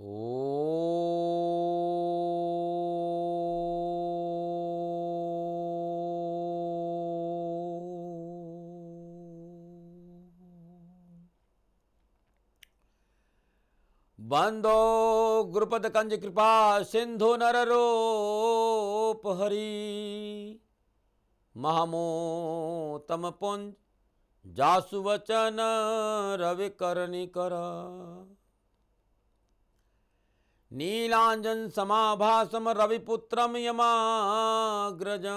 बंदो गुरुपद कंज कृपा सिंधु नररूप हरि महामोतम पुंज जासु वचन रवि करनि कर नीलांजन समाभासम रविपुत्रम यमाग्रजम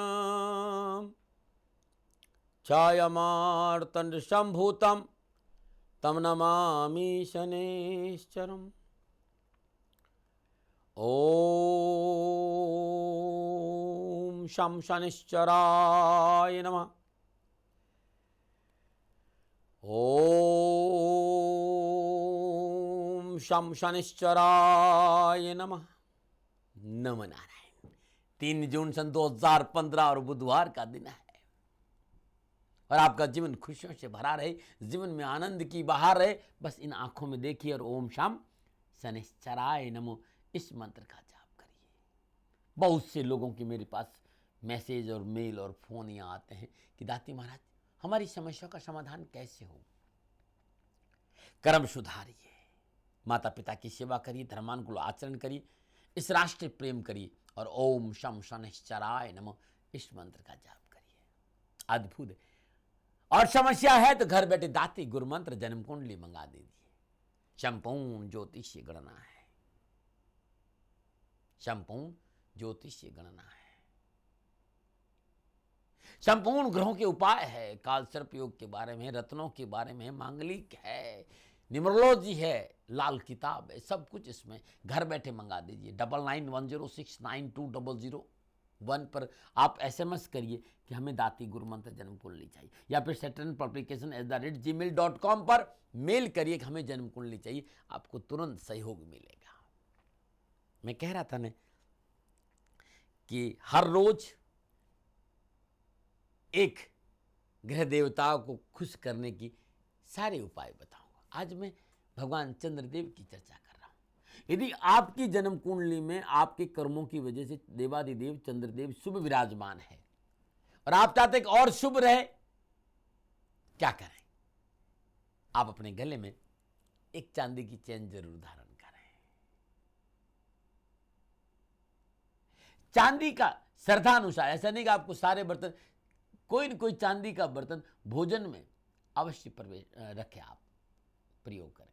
छायामार्तंड संभूतम तम नमामि शनेश्चरम्। ओम शं शनिश्चराय नमः। ओम शं शनिश्चराय नमः। नमो नारायण। 3 जून सन 2015 और बुधवार का दिन है और आपका जीवन खुशियों से भरा रहे, जीवन में आनंद की बहार रहे, बस इन आंखों में देखिए और ओम शं शनिश्चराय नमो इस मंत्र का जाप करिए। बहुत से लोगों के मेरे पास मैसेज और मेल और फोन यहाँ आते हैं कि दाती महाराज हमारी समस्या का समाधान कैसे हो। कर्म सुधारिए, माता पिता की सेवा करिए, धर्मानुकूल आचरण करिए, इस राष्ट्र प्रेम करिए और ओम शं शनिश्चराय नमो इस मंत्र का जाप करिए। अद्भुत है। और समस्या है तो घर बैठे दाती गुरु मंत्र जन्म कुंडली मंगा दीजिए। संपूर्ण ज्योतिषीय गणना है, संपूर्ण ज्योतिषीय गणना है, संपूर्ण ग्रहों के उपाय है, काल सर्प योग के बारे में, रत्नों के बारे में, मांगलिक है, न्यूमरोलॉजी है, लाल किताब है, सब कुछ इसमें घर बैठे मंगा दीजिए। 9910692001 पर आप SMS करिए कि हमें दाती गुरु मंत्र जन्म कुंडली चाहिए, या फिर saturn@gmail.com पर मेल करिए कि हमें जन्म कुंडली चाहिए। आपको तुरंत सहयोग मिलेगा। मैं कह रहा था ना कि हर रोज एक ग्रह देवताओं को खुश करने की सारे उपाय बताऊंगा। आज मैं भगवान चंद्रदेव की चर्चा कर रहा हूं। यदि आपकी जन्म कुंडली में आपके कर्मों की वजह से देवादिदेव चंद्रदेव शुभ विराजमान है और आप चाहते कि और शुभ रहे, क्या करें? आप अपने गले में एक चांदी की चेन जरूर धारण करें। चांदी का श्रद्धा अनुसार, ऐसा नहीं कि आपको सारे बर्तन, कोई न कोई चांदी का बर्तन भोजन में अवश्य प्रवेश रखें, आप प्रयोग करें।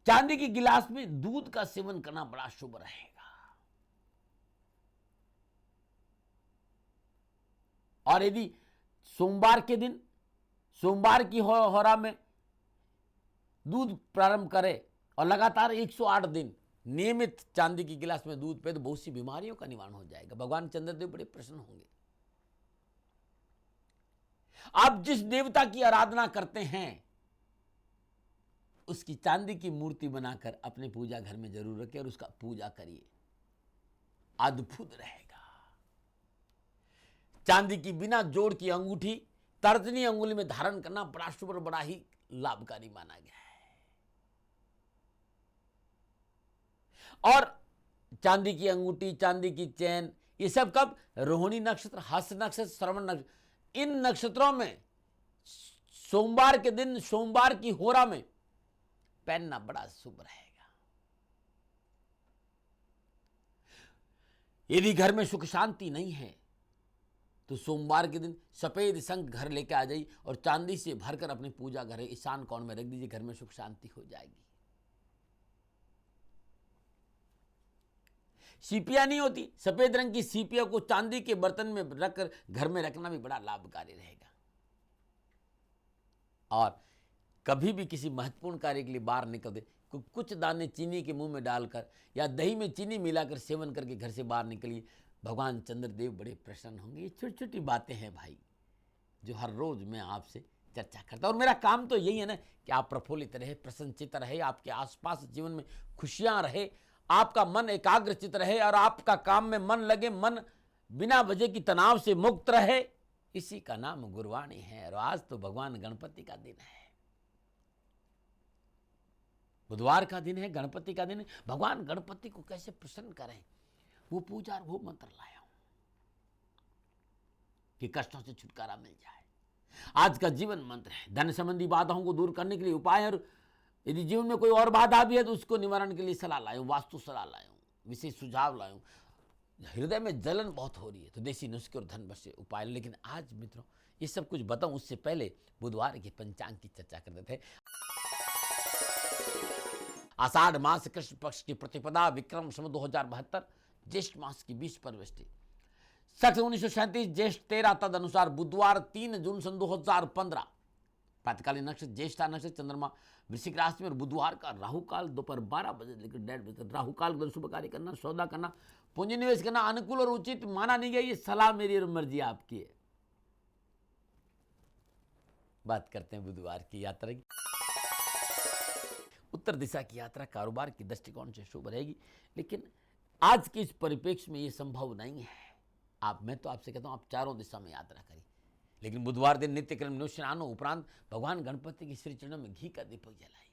चांदी के गिलास में दूध का सेवन करना बड़ा शुभ रहेगा। और यदि सोमवार के दिन, सोमवार की होरा में दूध प्रारंभ करें और लगातार 108 दिन नियमित चांदी के गिलास में दूध पे, तो बहुत सी बीमारियों का निवारण हो जाएगा। भगवान चंद्रदेव बड़े प्रसन्न होंगे। आप जिस देवता की आराधना करते हैं उसकी चांदी की मूर्ति बनाकर अपने पूजा घर में जरूर रखें और उसका पूजा करिए, अद्भुत रहेगा। चांदी की बिना जोड़ की अंगूठी तर्जनी अंगुली में धारण करना बड़ा शुभ और बड़ा ही लाभकारी माना गया है। और चांदी की अंगूठी, चांदी की चैन, ये सब कब? रोहिणी नक्षत्र, हस्त नक्षत्र, श्रवण नक्षत्र, इन नक्षत्रों में सोमवार के दिन, सोमवार की होरा में पहनना बड़ा शुभ रहेगा। यदि घर में सुख शांति नहीं है तो सोमवार के दिन सफेद शंख घर लेके आ जाइए और चांदी से भरकर अपनी पूजा घर ईशान कोण में रख दीजिए। घर में सुख शांति हो जाएगी। सीपियां नहीं होती, सफेद रंग की सीपिया को चांदी के बर्तन में रखकर घर में रखना भी बड़ा लाभकारी रहेगा। और कभी भी किसी महत्वपूर्ण कार्य के लिए बाहर निकलते कुछ दाने चीनी के मुंह में डालकर या दही में चीनी मिलाकर सेवन करके घर से बाहर निकलिए। भगवान चंद्रदेव बड़े प्रसन्न होंगे। ये छोटी छोटी बातें हैं भाई, जो हर रोज मैं आपसे चर्चा करता हूं। और मेरा काम तो यही है ना कि आप प्रफुल्लित रहे, प्रसन्नचित्त रहे, आपके आसपास जीवन में खुशियां रहे, आपका मन एकाग्रचित रहे और आपका काम में मन लगे, मन बिना वजह की तनाव से मुक्त रहे। इसी का नाम गुरुवाणी है। और आज तो भगवान गणपति का दिन है। बुधवार का दिन है, गणपति का दिन है। भगवान गणपति को कैसे प्रसन्न करें, वो पूजा और वो मंत्र लाया हूं कि कष्टों से छुटकारा मिल जाए। आज का जीवन मंत्र है, धन संबंधी बाधाओं को दूर करने के लिए उपाय, और यदि जीवन में कोई और बाधा भी है तो उसको निवारण के लिए सलाह लाऊं, वास्तु सलाह लाऊं, विशेष सुझाव लाऊं। हृदय में जलन बहुत हो रही है तो देसी नुस्खे और धन बसे उपाय। लेकिन आज मित्रों ये सब कुछ बताऊं उससे पहले बुधवार के पंचांग की चर्चा करते थे। आषाढ़ मास कृष्ण पक्ष की प्रतिपदा, विक्रम संवत 2072, ज्येष्ठ मास की 20 परवृष्टि, सख 1937, ज्येष्ठ 13, तद अनुसार बुधवार 3 जून सन 2015, प्रातकालीन नक्षत्र ज्येष्ठा नक्षत्र, चंद्रमा वृश्चिक राशि में, और बुधवार का राहु काल दोपहर 12 बजे लेकर 1:30 बजे तक। राहु काल को शुभ कार्य करना, सौदा करना, पूंजी निवेश करना अनुकूल और उचित माना नहीं गया। ये सलाह मेरी और मर्जी आपकी है। बात करते हैं बुधवार की यात्रा की। उत्तर दिशा की यात्रा कारोबार की दृष्टिकोण से शुभ रहेगी, लेकिन आज के इस परिप्रेक्ष्य में ये संभव नहीं है। मैं तो आपसे कहता हूं आप चारों दिशा में यात्रा करिए, लेकिन बुधवार दिन नित्य क्रम निष्णानो उपरांत भगवान गणपति की श्री चरणों में घी का दीपक जलाइए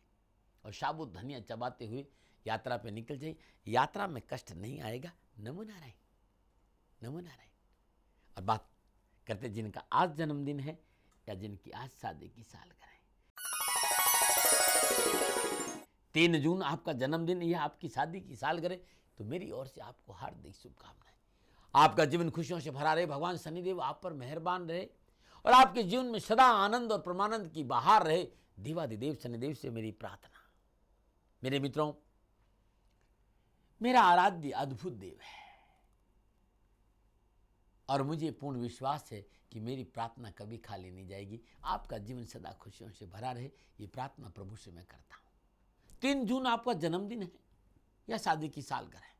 और साबुत धनिया चबाते हुए यात्रा पे निकल जाइए। यात्रा में कष्ट नहीं आएगा। नमो नारायण, नमो नारायण। और बात करते जिनका आज जन्मदिन है या जिनकी आज शादी की सालगिरह है। 3 जून आपका जन्मदिन, यह आपकी शादी की सालगिरह, तो मेरी ओर से आपको हार्दिक शुभकामनाएं। आपका जीवन खुशियों से भरा रहे, भगवान शनिदेव आप पर मेहरबान रहे और आपके जीवन में सदा आनंद और परमानंद की बहार रहे। देवाधिदेव शनिदेव से मेरी प्रार्थना। मेरे मित्रों, मेरा आराध्य अद्भुत देव है और मुझे पूर्ण विश्वास है कि मेरी प्रार्थना कभी खाली नहीं जाएगी। आपका जीवन सदा खुशियों से भरा रहे, ये प्रार्थना प्रभु से मैं करता हूं। 3 जून आपका जन्मदिन है या शादी की सालगिरह है,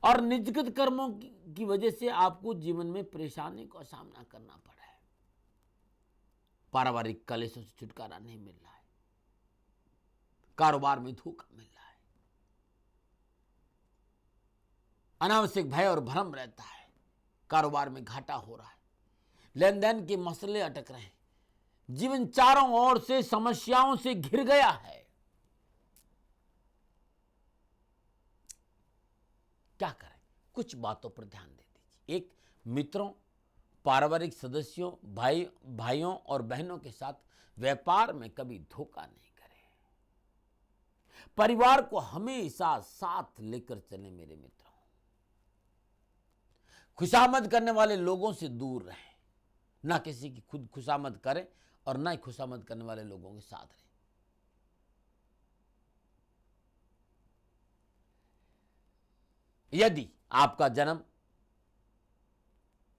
और निजगत कर्मों की वजह से आपको जीवन में परेशानी का सामना करना पड़ा है। पारिवारिक कलेशों से छुटकारा नहीं मिल रहा है, कारोबार में धोखा मिल रहा है, अनावश्यक भय और भ्रम रहता है, कारोबार में घाटा हो रहा है, लेन देन के मसले अटक रहे हैं, जीवन चारों ओर से समस्याओं से घिर गया है। क्या करें? कुछ बातों पर ध्यान दे दीजिए। एक, मित्रों, पारिवारिक सदस्यों, भाइयों और बहनों के साथ व्यापार में कभी धोखा नहीं करें। परिवार को हमेशा साथ लेकर चलें मेरे मित्रों। खुशामद करने वाले लोगों से दूर रहें, ना किसी की खुद खुशामद करें और ना ही खुशामद करने वाले लोगों के साथ रहें। यदि आपका जन्म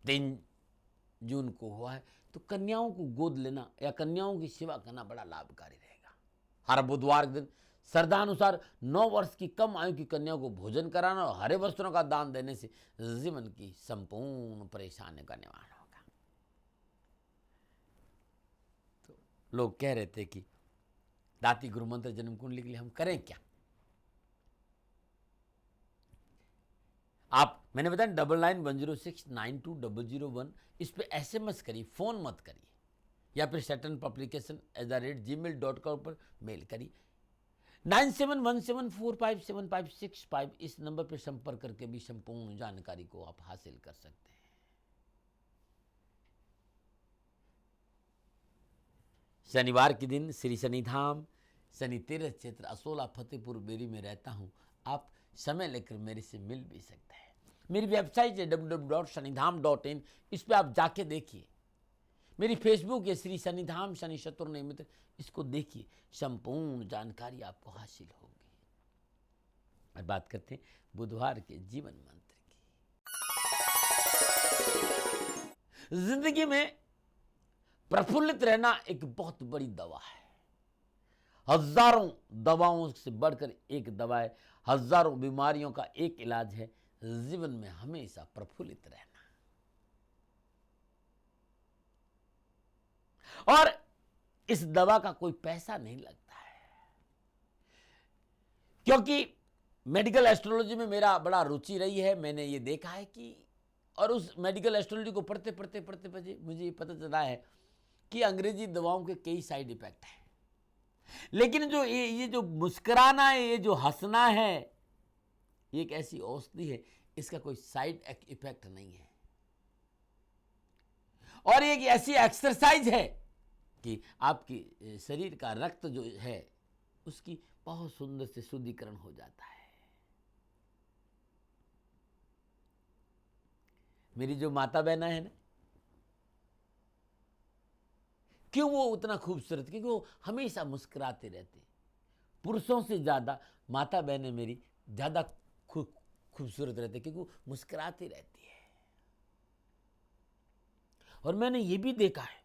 3 जून को हुआ है तो कन्याओं को गोद लेना या कन्याओं की सेवा करना बड़ा लाभकारी रहेगा। हर बुधवार के दिन श्रद्धानुसार 9 वर्ष की कम आयु की कन्याओं को भोजन कराना और हरे वस्त्रों का दान देने से जीवन की संपूर्ण परेशानियों का निवारण होगा। तो लोग कह रहे थे कि दाती गुरु मंत्र जन्म कुंडली के लिए हम करें क्या? मैंने बताया 9910692001, इस पे SMS करिए, फोन मत करिए, या फिर saturn_publication@gmail.com पर मेल करिए। 9717457565 इस नंबर पर संपर्क करके भी संपूर्ण जानकारी को आप हासिल कर सकते हैं। शनिवार के दिन श्री शनिधाम शनि तीर्थ क्षेत्र असोला फतेहपुर बेरी में रहता हूं। आप समय लेकर मेरे से मिल भी सकते हैं। मेरी वेबसाइट है www.shanidham.in, इस पे आप जाके देखिए। मेरी फेसबुक है श्री शनिधाम शनि चतुर्नय मित्र, इसको देखिए, संपूर्ण जानकारी आपको हासिल होगी। और बात करते हैं बुधवार के जीवन मंत्र की। जिंदगी में प्रफुल्लित रहना एक बहुत बड़ी दवा है। हजारों दवाओं से बढ़कर एक दवा है, हजारों बीमारियों का एक इलाज है जीवन में हमेशा प्रफुल्लित रहना। और इस दवा का कोई पैसा नहीं लगता है, क्योंकि मेडिकल एस्ट्रोलॉजी में मेरा बड़ा रुचि रही है। मैंने ये देखा है कि, और उस मेडिकल एस्ट्रोलॉजी को पढ़ते पढ़ते मुझे ये पता चला है कि अंग्रेजी दवाओं के कई साइड इफेक्ट हैं। लेकिन जो ये जो मुस्कुराना है, ये जो हंसना है, ये एक ऐसी औषधि है, इसका कोई साइड इफेक्ट नहीं है। और एक ऐसी एक्सरसाइज है कि आपकी शरीर का रक्त जो है उसकी बहुत सुंदर से शुद्धिकरण हो जाता है। मेरी जो माता बहना है ना, क्यों वो उतना खूबसूरत, क्योंकि वो हमेशा मुस्कुराते रहते। पुरुषों से ज्यादा माता बहनें मेरी ज्यादा खूबसूरत रहते, क्योंकि वो मुस्कुराती रहती है। और मैंने ये भी देखा है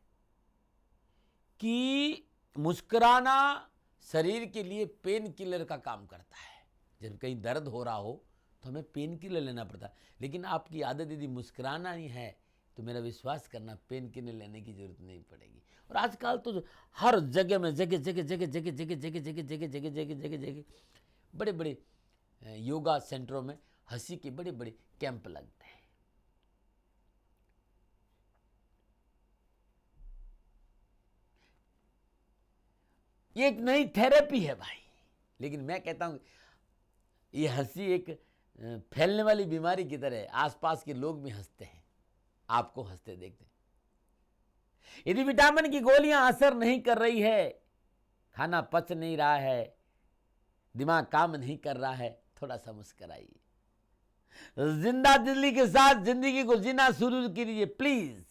कि मुस्कुराना शरीर के लिए पेन किलर का काम करता है। जब कहीं दर्द हो रहा हो तो हमें पेन किलर लेना पड़ता है, लेकिन आपकी आदत यदि मुस्कुराना ही है तो मेरा विश्वास करना पेन किलर लेने की जरूरत नहीं पड़ेगी। और आजकल तो हर जगह में जगह जगह जगह जगह जगह जगह जगह जगह जगह जगह जगह जगह बड़े बड़े योगा सेंटरों में हंसी के बड़े बड़े कैंप लगते हैं। ये एक नई थेरेपी है भाई। लेकिन मैं कहता हूं ये हंसी एक फैलने वाली बीमारी की तरह है। आसपास के लोग भी हंसते हैं, आपको हंसते देखते हैं। यदि विटामिन की गोलियां असर नहीं कर रही है, खाना पच नहीं रहा है, दिमाग काम नहीं कर रहा है, थोड़ा सा मुस्कुराइए। जिंदा दिली के साथ जिंदगी को जीना शुरू कीजिए। Please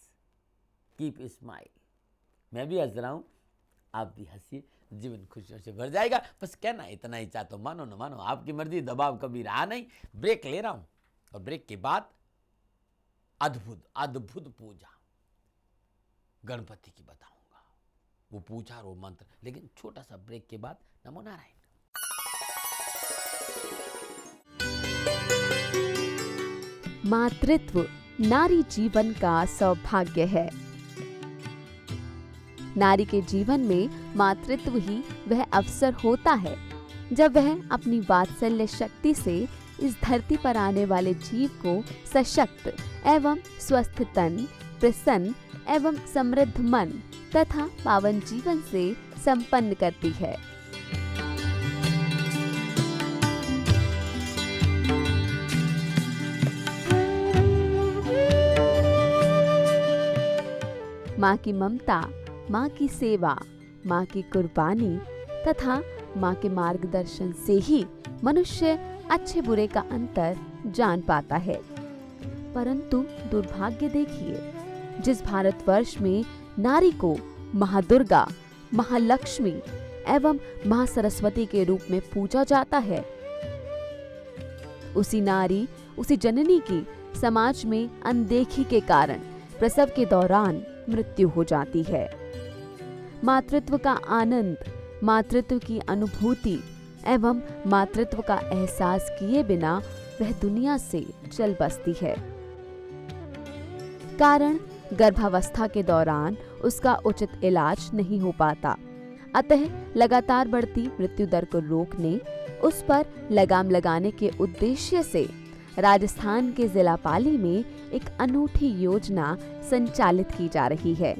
keep smile. मैं भी हंस रहा हूं, आप भी हंसिए, जीवन खुशियों से भर जाएगा। बस कहना इतना ही चाहता हूं, मानो न मानो आपकी मर्जी, दबाव कभी रहा नहीं। ब्रेक ले रहा हूं और ब्रेक के बाद अद्भुत अद्भुत पूजा गणपति की बताऊंगा, वो पूजा और वो मंत्र। लेकिन छोटा सा ब्रेक के बाद। नमो नारायण। मातृत्व नारी जीवन का सौभाग्य है। नारी के जीवन में मातृत्व ही वह अवसर होता है जब वह अपनी वात्सल्य शक्ति से इस धरती पर आने वाले जीव को सशक्त एवं स्वस्थ तन, प्रसन्न एवं समृद्ध मन तथा पावन जीवन से संपन्न करती है। माँ की ममता, माँ की सेवा, माँ की कुर्बानी तथा माँ के मार्गदर्शन से ही मनुष्य अच्छे बुरे का अंतर जान पाता है। परंतु दुर्भाग्य देखिए, जिस भारतवर्ष में नारी को महादुर्गा, महालक्ष्मी एवं माँ सरस्वती के रूप में पूजा जाता है, उसी नारी, उसी जननी की समाज में अनदेखी के कारण प्रसव के दौरान मृत्यु हो जाती है। मातृत्व का आनंद, मातृत्व की अनुभूति एवं मातृत्व का एहसास किए बिना वह दुनिया से चल बसती है। कारण गर्भावस्था के दौरान उसका उचित इलाज नहीं हो पाता। अतः लगातार बढ़ती मृत्यु दर को रोकने, उस पर लगाम लगाने के उद्देश्य से राजस्थान के जिला पाली में एक अनूठी योजना संचालित की जा रही है।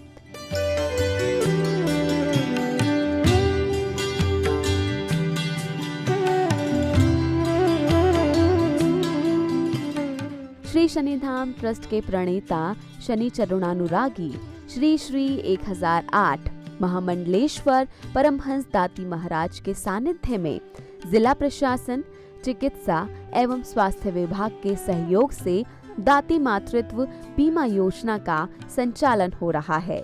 श्री शनिधाम ट्रस्ट के प्रणेता शनि चरुणानुरागी श्री श्री 1008 महामंडलेश्वर परमहंस दाती महाराज के सानिध्य में जिला प्रशासन, चिकित्सा एवं स्वास्थ्य विभाग के सहयोग से दाती मातृत्व बीमा योजना का संचालन हो रहा है।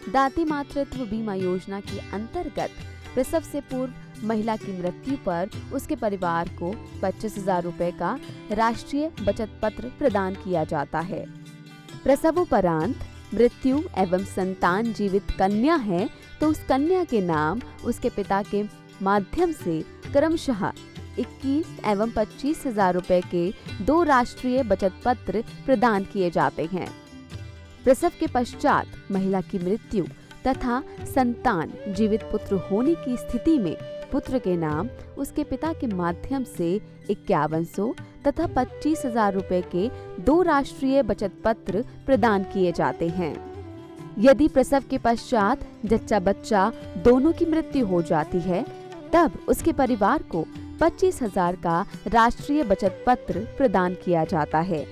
दाती मातृत्व बीमा योजना के अंतर्गत प्रसव से पूर्व महिला की मृत्यु पर उसके परिवार को 25,000 रुपए का राष्ट्रीय बचत पत्र प्रदान किया जाता है। प्रसवोपरांत मृत्यु एवं संतान जीवित कन्या है तो उस कन्या के नाम उसके पिता के माध्यम से क्रमशः 21 एवं 25,000 रुपए के 2 राष्ट्रीय बचत पत्र प्रदान किए जाते हैं। प्रसव के पश्चात महिला की मृत्यु तथा संतान जीवित पुत्र होने की स्थिति में पुत्र के नाम उसके पिता के माध्यम से 5100 तथा 25,000 रुपए के 2 राष्ट्रीय बचत पत्र प्रदान किए जाते हैं। यदि प्रसव के पश्चात जच्चा बच्चा दोनों की मृत्यु हो जाती है, तब उसके परिवार को 25,000 का राष्ट्रीय बचत पत्र प्रदान किया जाता है।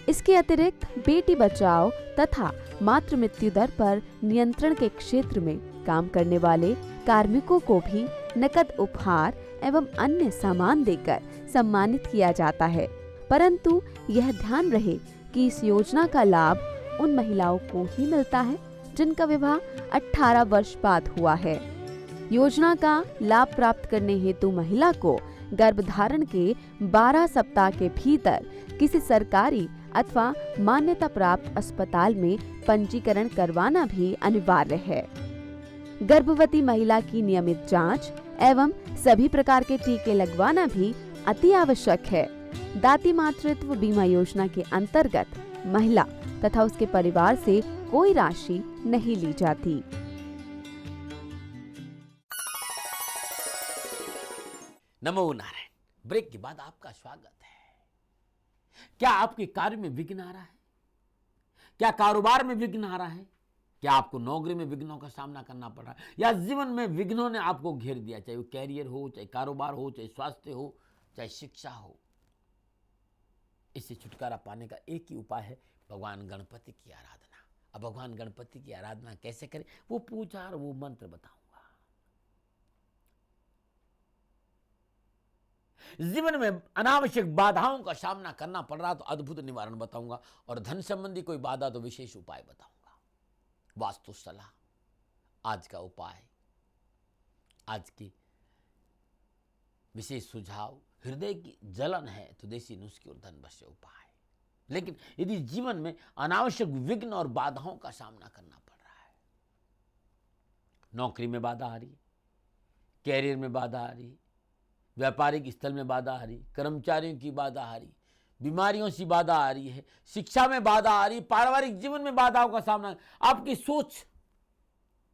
इसके अतिरिक्त बेटी बचाओ तथा मातृ मृत्यु दर पर नियंत्रण के क्षेत्र में काम करने वाले कार्मिकों को भी नकद उपहार एवं अन्य सामान देकर सम्मानित किया जाता है। परंतु यह ध्यान रहे कि इस योजना का लाभ उन महिलाओं को ही मिलता है जिनका विवाह 18 वर्ष बाद हुआ है। योजना का लाभ प्राप्त करने हेतु महिला को गर्भधारण के 12 सप्ताह के भीतर किसी सरकारी अथवा मान्यता प्राप्त अस्पताल में पंजीकरण करवाना भी अनिवार्य है। गर्भवती महिला की नियमित जांच एवं सभी प्रकार के टीके लगवाना भी अति आवश्यक है। दाती मातृत्व बीमा योजना के अंतर्गत महिला तथा उसके परिवार से कोई राशि नहीं ली जाती। नमो नारायण। ब्रेक के बाद आपका स्वागत है। क्या आपके कार्य में विघ्न आ रहा है? क्या कारोबार में विघ्न आ रहा है? क्या आपको नौकरी में विघ्नों का सामना करना पड़ रहा है, या जीवन में विघ्नों ने आपको घेर दिया, चाहे वो कैरियर हो, चाहे कारोबार हो, चाहे स्वास्थ्य हो, चाहे शिक्षा हो? इससे छुटकारा पाने का एक ही उपाय है, भगवान गणपति की आराधना। अब भगवान गणपति की आराधना कैसे करें, वो पूजा और वो मंत्र बताऊंगा। जीवन में अनावश्यक बाधाओं का सामना करना पड़ रहा तो अद्भुत निवारण बताऊंगा, और धन संबंधी कोई बाधा तो विशेष उपाय बताऊंगा। वास्तु सलाह, आज का उपाय, आज की विशेष सुझाव, हृदय की जलन है तो देसी नुस्खे और धन वश उपाय। लेकिन यदि जीवन में अनावश्यक विघ्न और बाधाओं का सामना करना पड़ रहा है, नौकरी में बाधा आ रही है, कैरियर में बाधा आ रही है, व्यापारिक स्थल में बाधा आ रही, कर्मचारियों की बाधा आ रही, बीमारियों से बाधा आ रही है, शिक्षा में बाधा आ रही, पारिवारिक जीवन में बाधाओं का सामना, आपकी सोच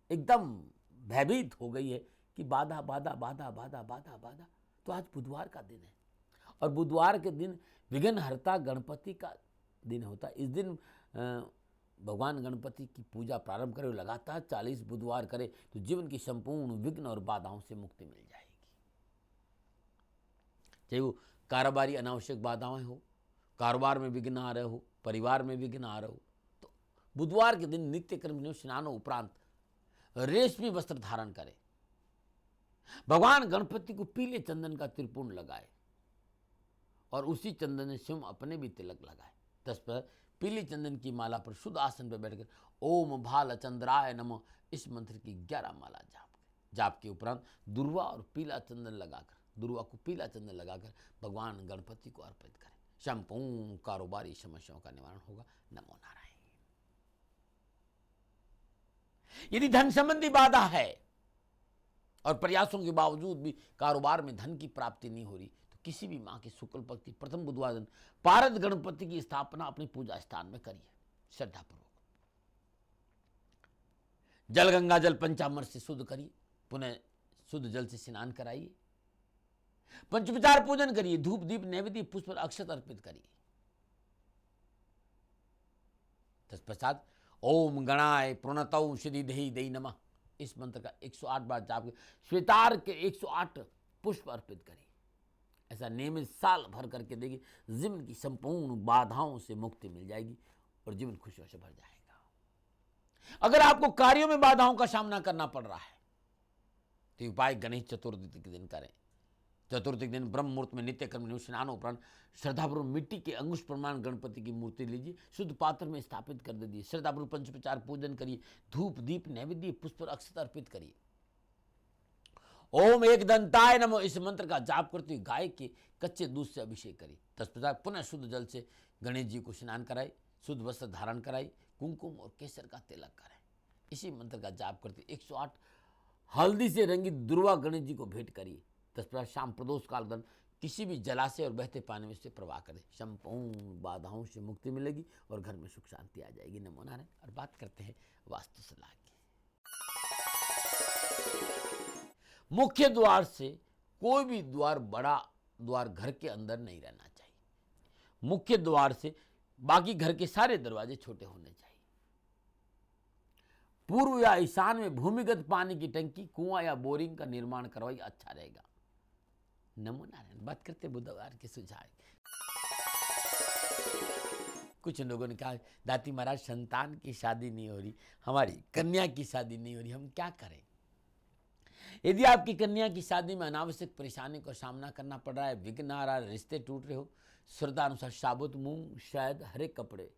एकदम भयभीत हो गई है कि बाधा बाधा बाधा बाधा बाधा बाधा। तो आज बुधवार का दिन है, और बुधवार के दिन विघ्नहर्ता गणपति का दिन होता है। इस दिन भगवान गणपति की पूजा प्रारंभ करें, लगातार 40 बुधवार करें तो जीवन की संपूर्ण विघ्न और बाधाओं से मुक्ति मिल जाएगी। चाहे वो कारोबारी अनावश्यक बाधाएं हो, कारोबार में विघ्न आ रहे हो, परिवार में विघ्न आ रहे हो, तो बुधवार के दिन नित्य कर्म स्नानों उपरांत रेशमी वस्त्र धारण करें, भगवान गणपति को पीले चंदन का त्रिपुंड लगाए और उसी चंदन से स्वयं अपने भी तिलक लगाए। तत्पश्चात पीले चंदन की माला पर शुद्ध आसन पर बैठकर ओम भाल चंद्राय नमः इस मंत्र की 11 माला जाप के उपरांत दुर्वा और पीला चंदन लगाकर, दुर्वा को पीला चंदन लगाकर भगवान गणपति को अर्पित करें। संपूर्ण कारोबारी समस्याओं का निवारण होगा। नमो नारायण। यदि धन संबंधी बाधा है और प्रयासों के बावजूद भी कारोबार में धन की प्राप्ति नहीं हो रही, तो किसी भी माह के शुक्ल पक्ष की प्रथम बुधवार दिन पारद गणपति की स्थापना अपने पूजा स्थान में करिए श्रद्धापूर्वक। जल गंगा जल पंचामृत से शुद्ध करिए, पुनः शुद्ध जल से स्नान कराइए, पंचोपचार पूजन करिए, धूप दीप नैवेद्य पुष्प और अक्षत अर्पित करिए। तत्पश्चात ओम गणाय प्रणतौ सिद्धि देहि देहि नमः इस मंत्र का 108 बार जाप के श्वेतार के 108 पुष्प अर्पित करिए। ऐसा नियमित साल भर करके देखिए, जीवन की संपूर्ण बाधाओं से मुक्ति मिल जाएगी और जीवन खुशियों से भर जाएगा। अगर आपको कार्यों में बाधाओं का सामना करना पड़ रहा है तो उपाय गणेश चतुर्थी के दिन करें। चतुर्थी के दिन ब्रह्म मुहूर्त में नित्य कर्म स्नान उपरांत श्रद्धापूर्वक मिट्टी के अंकुश प्रमाण गणपति की मूर्ति लीजिए, शुद्ध पात्र में स्थापित कर दीजिए, श्रद्धापूर्वक पंचोपचार पूजन करिए, धूप दीप नैवेद्य पुष्प और अक्षत अर्पित करिए। ओम एक दंताय नमः इस मंत्र का जाप करते हुए गाय के कच्चे दूध से अभिषेक करिए। तत्पश्चात पुनः शुद्ध जल से गणेश जी को स्नान कराए, शुद्ध वस्त्र धारण कराए, कुमकुम और केसर का तिलक करें। इसी मंत्र का जाप करते 108 हल्दी से रंगी दुर्वा गणेश जी को भेंट करिए। तत्पश्चात शाम प्रदोष काल दन किसी भी जलाशय और बहते पानी में से प्रवाह करें। संपूर्ण बाधाओं से मुक्ति मिलेगी और घर में सुख शांति आ जाएगी। नमो नारायण। और बात करते हैं वास्तु सलाह की। मुख्य द्वार से कोई भी द्वार, बड़ा द्वार घर के अंदर नहीं रहना चाहिए। मुख्य द्वार से बाकी घर के सारे दरवाजे छोटे होने चाहिए। पूर्व या ईशान में भूमिगत पानी की टंकी, कुआं या बोरिंग का निर्माण करवाइए, अच्छा रहेगा। नमो नारायण। बात करते बुधवार के सुझाव। कुछ लोगों ने कहा दाती महाराज संतान की शादी नहीं हो रही, हमारी कन्या की शादी नहीं हो रही, हम क्या करें? यदि आपकी कन्या की शादी में अनावश्यक परेशानी का सामना करना पड़ रहा है, विघ्न आ रहा है, रिश्ते टूट रहे हो, श्रद्धानुसार साबुत मूंग, शहद, हरे कपड़े,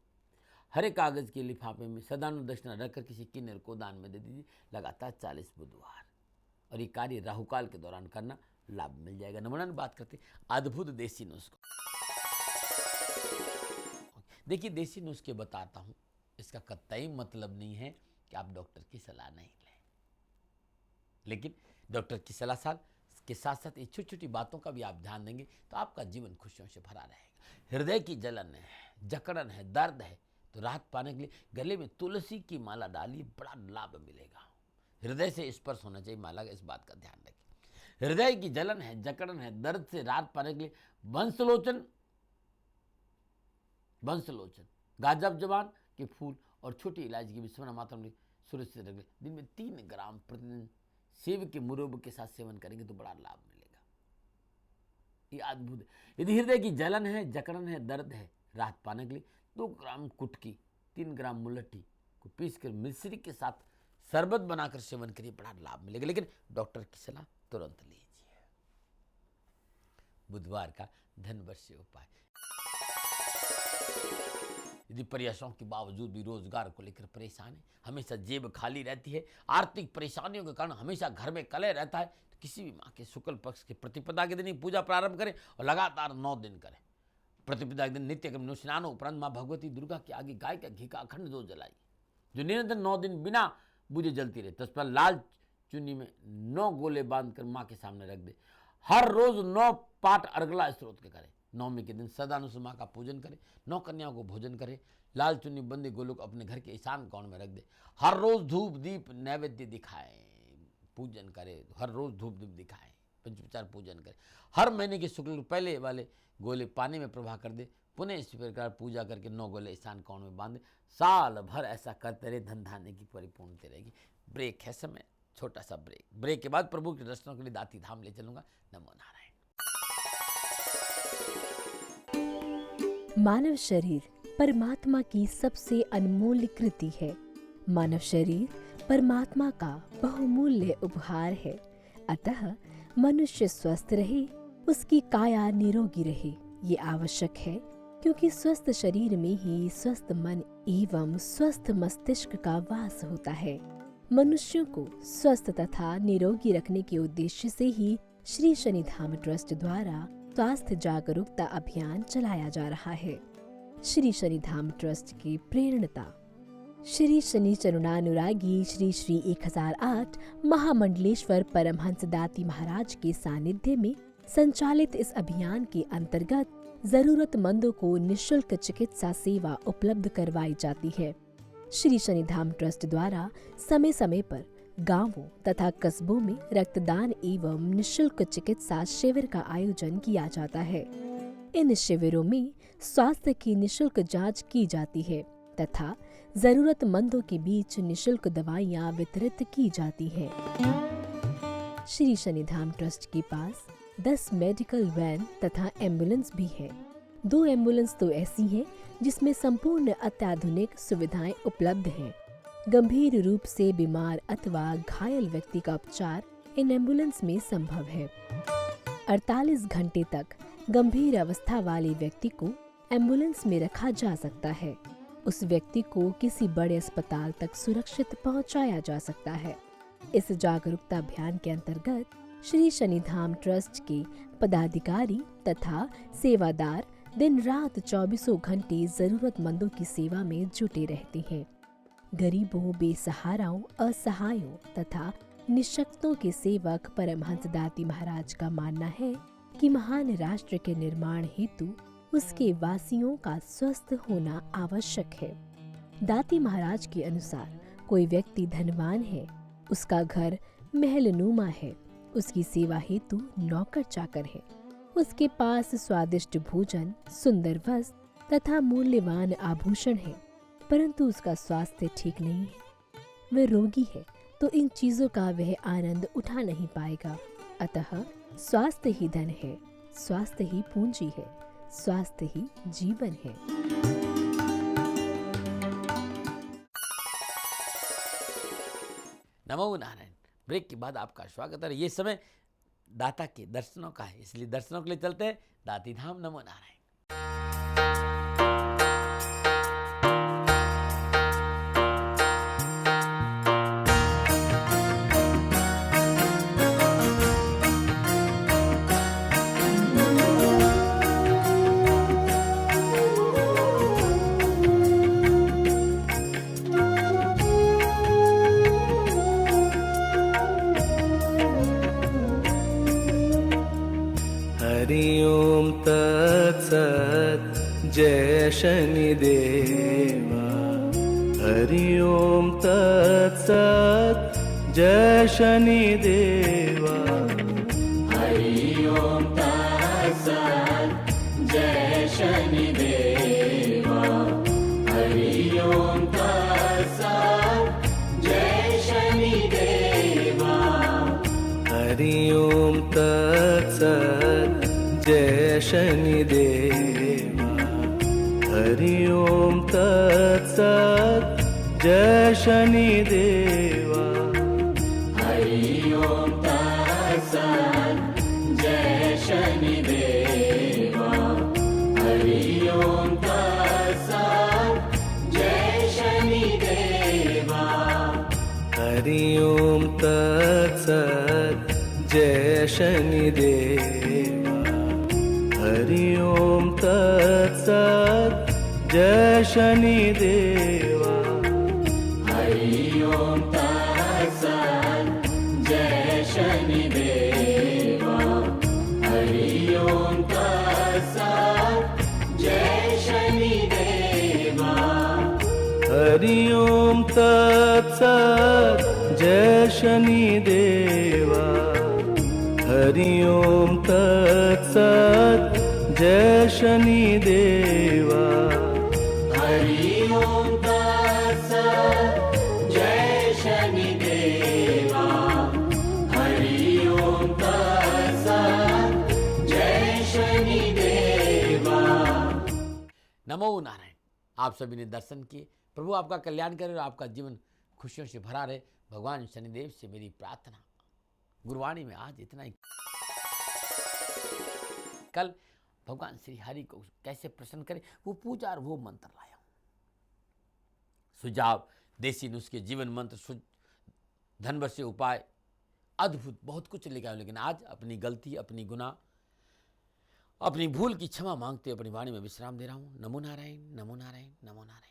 हरे कागज के लिफाफे में सदानु दक्षिणा रखकर किसी किन्नर को दान में दे दीजिए, लगातार 40 बुधवार। और ये कार्य राहुकाल के दौरान करना, लाभ मिल जाएगा। नमूना बात करते अद्भुत देसी नुस्खा। देखिए, देसी नुस्खे बताता हूं, इसका कतई मतलब नहीं है कि आप डॉक्टर की सलाह नहीं लें, लेकिन डॉक्टर की सलाह के साथ साथ ये छोटी छोटी बातों का भी आप ध्यान देंगे तो आपका जीवन खुशियों से भरा रहेगा। हृदय की जलन है, जकड़न है, दर्द है, तो राहत पाने के लिए गले में तुलसी की माला डालिए, बड़ा लाभ मिलेगा। हृदय से स्पर्श होना चाहिए माला का, इस बात का ध्यान रखें। हृदय की जलन है, जकड़न है, दर्द से राहत पाने के लिए वंशलोचन, गाजब जवान के फूल और छोटी इलायची की मिश्रण मात्रा में सूरज से रगड़े, दिन में 3 ग्राम प्रतिदिन सेब के मुरब्बे के साथ सेवन करेंगे तो बड़ा लाभ मिलेगा। ये अद्भुत। यदि हृदय की जलन है, जकड़न है, दर्द है, राहत पाने के लिए 2 ग्राम कुटकी, 3 ग्राम मुलट्ठी को पीसकर मिश्री के साथ शरबत बनाकर सेवन करिए, बड़ा लाभ मिलेगा, लेकिन डॉक्टर की सलाह तुरंत लीजिए। बुधवार का धन वर्ष उपाय। यदि प्रयासों के बावजूद भी रोजगार को लेकर परेशान है, हमेशा जेब खाली रहती है, आर्थिक परेशानियों के कारण हमेशा घर में कलह रहता है, तो किसी भी माँ के शुक्ल पक्ष के प्रतिपदा के दिन ही पूजा प्रारंभ करें और लगातार 9 दिन करें। प्रतिपदा के दिन नित्य कर्म स्नान उपरांत माँ भगवती दुर्गा के आगे गाय का घी का अखंड दो जलाई, जो निरंतर 9 दिन बिना बुझे जलती रहे। तस पर लाल चुन्नी में 9 गोले बांधकर माँ के सामने रख दे। हर रोज 9 पाठ अर्गला स्त्रोत के करें। नवमी के दिन सदानुसार माँ का पूजन करें, 9 कन्याओं को भोजन करें, लाल चुन्नी बंदी गोलों को अपने घर के ईशान कोण में रख दे। हर रोज धूप दीप नैवेद्य दिखाएं, पूजन करें, हर रोज धूप दीप दिखाएं, पंचोपचार पूजन करें। हर महीने के शुक्ल पहले वाले गोले पानी में प्रवाह कर दे, पुनः इस प्रकार पूजा करके 9 गोले ईशान कोण में बांधे। साल भर ऐसा करते रहे, धन धान्य की परिपूर्णता रहेगी। ब्रेक है समय, छोटा सा ब्रेक के बाद प्रभु के दर्शनों के लिए दाती धाम ले चलूंगा। नमो नारायण। मानव शरीर परमात्मा की सबसे अनमोल कृति है। मानव शरीर परमात्मा का बहुमूल्य उपहार है। अतः मनुष्य स्वस्थ रहे, उसकी काया निरोगी रहे, ये आवश्यक है, क्योंकि स्वस्थ शरीर में ही स्वस्थ मन एवं स्वस्थ मस्तिष्क का वास होता है। मनुष्यों को स्वस्थ तथा निरोगी रखने के उद्देश्य से ही श्री शनिधाम ट्रस्ट द्वारा स्वास्थ्य जागरूकता अभियान चलाया जा रहा है। श्री शनिधाम ट्रस्ट की प्रेरणता श्री शनि चरुणानुरागी श्री श्री 1008 महामंडलेश्वर परमहंस दाती महाराज के सानिध्य में संचालित इस अभियान के अंतर्गत जरूरतमंदों को निःशुल्क चिकित्सा सेवा उपलब्ध करवाई जाती है। श्री शनिधाम ट्रस्ट द्वारा समय समय पर गांवों तथा कस्बों में रक्तदान एवं निःशुल्क चिकित्सा शिविर का आयोजन किया जाता है। इन शिविरों में स्वास्थ्य की निःशुल्क जांच की जाती है तथा जरूरतमंदों के बीच निःशुल्क दवाइयां वितरित की जाती हैं। श्री शनिधाम ट्रस्ट के पास 10 मेडिकल वैन तथा एम्बुलेंस भी है। 2 एम्बुलेंस तो ऐसी हैं जिसमें संपूर्ण अत्याधुनिक सुविधाएं उपलब्ध हैं। गंभीर रूप से बीमार अथवा घायल व्यक्ति का उपचार इन एम्बुलेंस में संभव है। 48 घंटे तक गंभीर अवस्था वाले व्यक्ति को एम्बुलेंस में रखा जा सकता है। उस व्यक्ति को किसी बड़े अस्पताल तक सुरक्षित पहुंचाया जा सकता है। इस जागरूकता अभियान के अंतर्गत श्री शनिधाम ट्रस्ट के पदाधिकारी तथा सेवादार दिन रात 24 घंटे जरूरतमंदों की सेवा में जुटे रहते हैं। गरीबों, बेसहाराओं, असहायों तथा निःशक्तों के सेवक परमहंस दाती महाराज का मानना है कि महान राष्ट्र के निर्माण हेतु उसके वासियों का स्वस्थ होना आवश्यक है। दाती महाराज के अनुसार कोई व्यक्ति धनवान है, उसका घर महलनुमा है, उसकी सेवा हेतु नौकर चाकर है, उसके पास स्वादिष्ट भोजन, सुंदर वस्त्र तथा मूल्यवान आभूषण है, परंतु उसका स्वास्थ्य ठीक नहीं है। वह रोगी है तो इन चीजों का वह आनंद उठा नहीं पाएगा। अतः स्वास्थ्य ही धन है, स्वास्थ्य ही पूंजी है, स्वास्थ्य ही जीवन है। नमो नारायण। ब्रेक के बाद आपका स्वागत है। ये समय दाता के दर्शनों का है, इसलिए दर्शनों के लिए चलते हैं दाती धाम। नमो नारायण। हरि ओम तत्सत् जय शनिदेवा। हरि ओम तत्सत् जय शनिदेवा। हरि ओम तत्सत् जय शनिदेवा। हरि ओम तत्सत् जय शनिदेवा। हरि ओम तत्सत् जय शनिदेवा। हरि ओम तत्सत् जय शनिदेवा। हरि ओम तत्सत् जय शनिदेवा। हरि ओम तत्सत् जय शनिदेवा। हरि ओम तत्सत् जय शनिदेवा। हरि ओम तत्सत् जय शनिदेवा। हरि ओम तत्सत् जय शनिदेवा। हरि ओम तत्सत् जय शनिदेवा। हरि ओम तत्सत् जय शनिदेवा। हरि ओम तत्सत् जय शनिदेवा। हरि ओम तत्सत् जय शनिदेवा। हरि ओम तत्सत् जय शनिदेवा। नमो नारायण। आप सभी ने दर्शन किए। प्रभु आपका कल्याण करे और आपका जीवन खुशियों से भरा रहे। भगवान शनिदेव से मेरी प्रार्थना। गुरुवाणी में आज इतना ही। कल भगवान श्री हरि को कैसे प्रसन्न करें वो पूजा और वो मंत्र लाया हूं। सुझाव, देसी नुस्खे, जीवन मंत्र, धन वर्ष उपाय, अद्भुत बहुत कुछ लिखा है। लेकिन आज अपनी गलती, अपनी गुनाह, अपनी भूल की क्षमा मांगते अपनी वाणी में विश्राम दे रहा हूं। नमो नारायण, नमो नारायण, नमो नारायण।